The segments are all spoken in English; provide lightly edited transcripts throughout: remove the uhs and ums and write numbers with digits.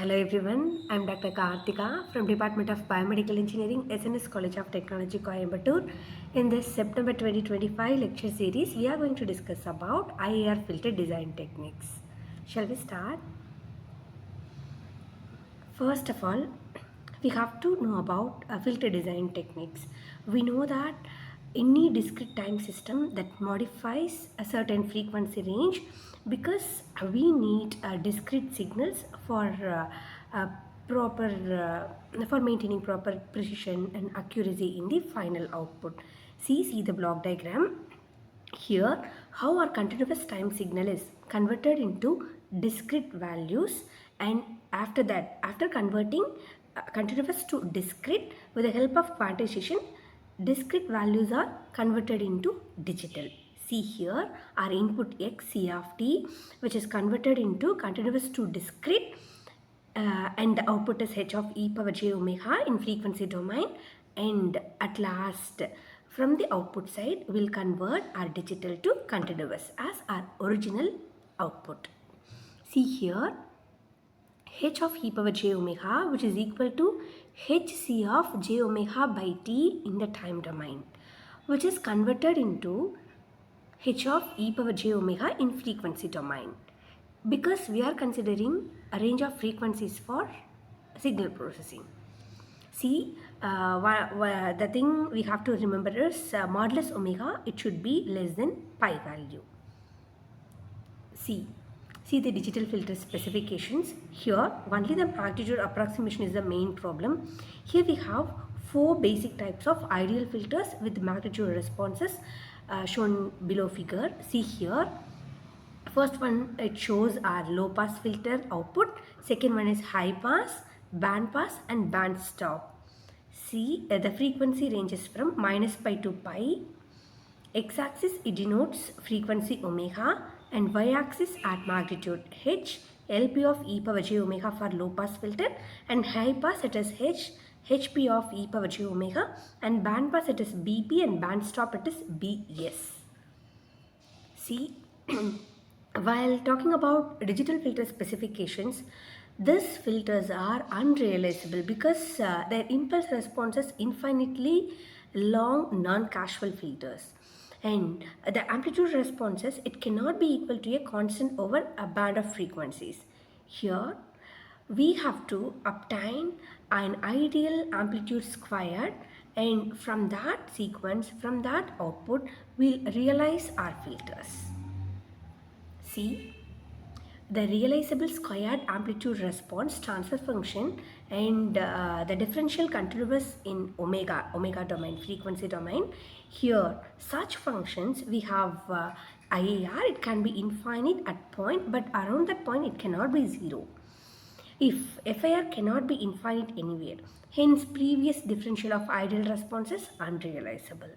Hello everyone, I'm Dr. Karthika from Department of Biomedical Engineering, SNS College of Technology, Coimbatore. In this September 2025 lecture series, we are going to discuss about IIR filter design techniques. Shall we start? First of all, we have to know about filter design techniques. We know that any discrete time system that modifies a certain frequency range because we need discrete signals for maintaining proper precision and accuracy in the final output. See the block diagram. Here, how our continuous time signal is converted into discrete values, and after converting continuous to discrete with the help of quantization, discrete values are converted into digital. See here our input x c of t, which is converted into continuous to discrete, and the output is h of e power j omega in frequency domain, and at last from the output side we'll convert our digital to continuous as our original output. See here h of e power j omega, which is equal to hc of j omega by t in the time domain, which is converted into h of e power j omega in frequency domain, because we are considering a range of frequencies for signal processing. See, the thing we have to remember is modulus omega, it should be less than pi value. See the digital filter specifications. Here only the magnitude approximation is the main problem. Here we have 4 basic types of ideal filters with magnitude responses shown below figure. See here, first one, it shows our low pass filter output. Second one is high pass, band pass and band stop. See the frequency ranges from minus pi to pi. X-axis it denotes frequency omega, and y-axis at magnitude h. LP of e power j omega for low pass filter, and high pass it is h. HP of e power j omega, and band pass it is BP, and band stop it is BS. See, while talking about digital filter specifications, these filters are unrealizable because their impulse response is infinitely long non-casual filters, and the amplitude responses, it cannot be equal to a constant over a band of frequencies. Here we have to obtain an ideal amplitude squared, and from that sequence, from that output, we'll realize our filters. See the realizable squared amplitude response transfer function, and the differential continuous in omega domain, frequency domain. Here such functions we have IIR, it can be infinite at point, but around that point it cannot be 0. If FIR cannot be infinite anywhere, hence previous differential of ideal response is unrealizable.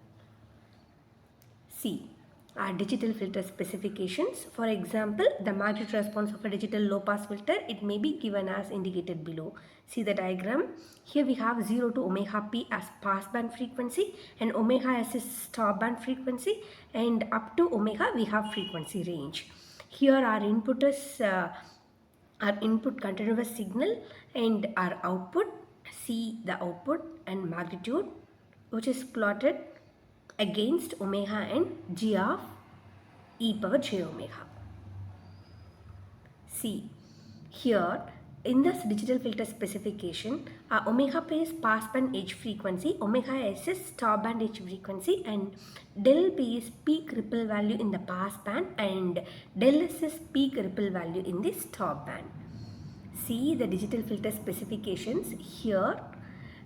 See our digital filter specifications. For example, the magnitude response of a digital low pass filter, it may be given as indicated below. See the diagram. Here we have 0 to omega p as pass band frequency, and omega s is stop band frequency, and up to omega we have frequency range. Here our input is our input continuous signal, and our output, see the output and magnitude, which is plotted against omega and g of e power j omega. See here in this digital filter specification, omega p is pass band edge frequency, omega s is stop band edge frequency, and del p is peak ripple value in the pass band, and del s is peak ripple value in the stop band. See the digital filter specifications. Here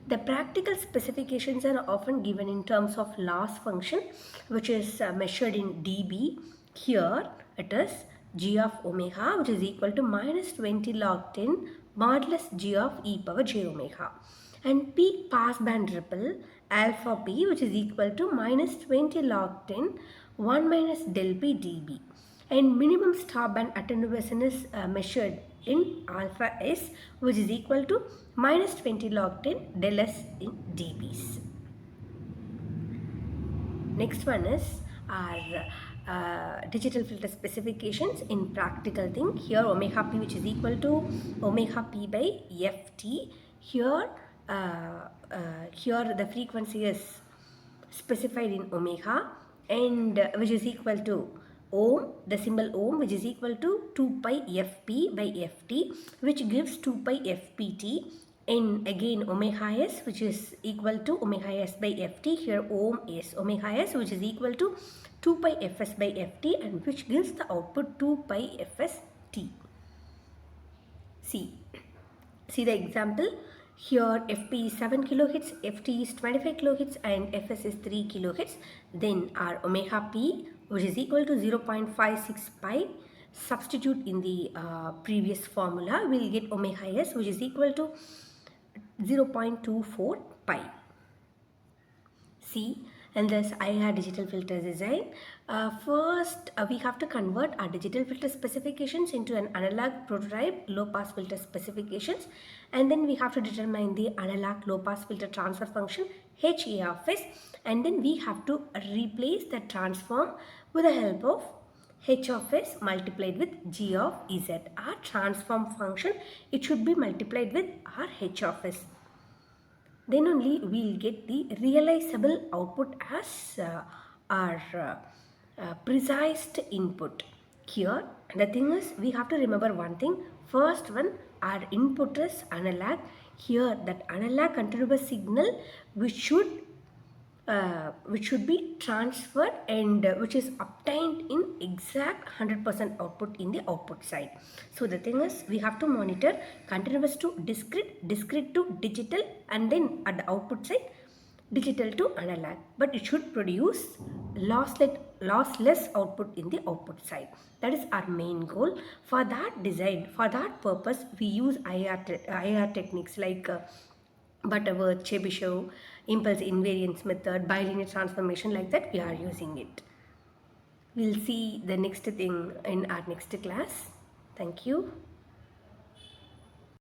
the practical specifications are often given in terms of loss function, which is measured in dB. Here it is g of omega, which is equal to minus 20 log 10 modulus g of e power j omega, and peak pass band ripple alpha p, which is equal to minus 20 log 10 1 minus del p dB, and minimum stop band attenuation is measured in alpha s, which is equal to minus 20 log 10 del s in dBs. Next one is our digital filter specifications in practical thing. Here omega p, which is equal to omega p by ft. Here here the frequency is specified in omega, and which is equal to ohm, the symbol ohm, which is equal to 2 pi fp by ft, which gives 2 pi fpt. And again omega s, which is equal to omega s by ft. Here ohm is omega s, which is equal to 2 pi fs by ft, and which gives the output 2 pi fst. See the example. Here fp is 7 kilohertz, ft is 25 kilohertz, and fs is 3 kilohertz. Then our omega p, which is equal to 0.56 pi, substitute in the previous formula, we'll get omega s, which is equal to 0.24 pi. See, and this IIR digital filter design. First, we have to convert our digital filter specifications into an analog prototype low pass filter specifications, and then we have to determine the analog low pass filter transfer function HA of S, and then we have to replace the transform with the help of H of S multiplied with G of Z. Our transform function, it should be multiplied with our H of S. Then only we will get the realizable output as our precise input. Here the thing is, we have to remember one thing. First one, our input is analog. Here that analog continuous signal which should be transferred, and which is obtained in exact 100% output in the output side. So the thing is, we have to monitor continuous to discrete, discrete to digital, and then at the output side digital to analog, but it should produce lossless output in the output side. That is our main goal. For that design, for that purpose, we use IIR techniques like Butterworth, Chebyshev, impulse invariance method, bilinear transformation, like that we are using it. We'll see the next thing in our next class. Thank you.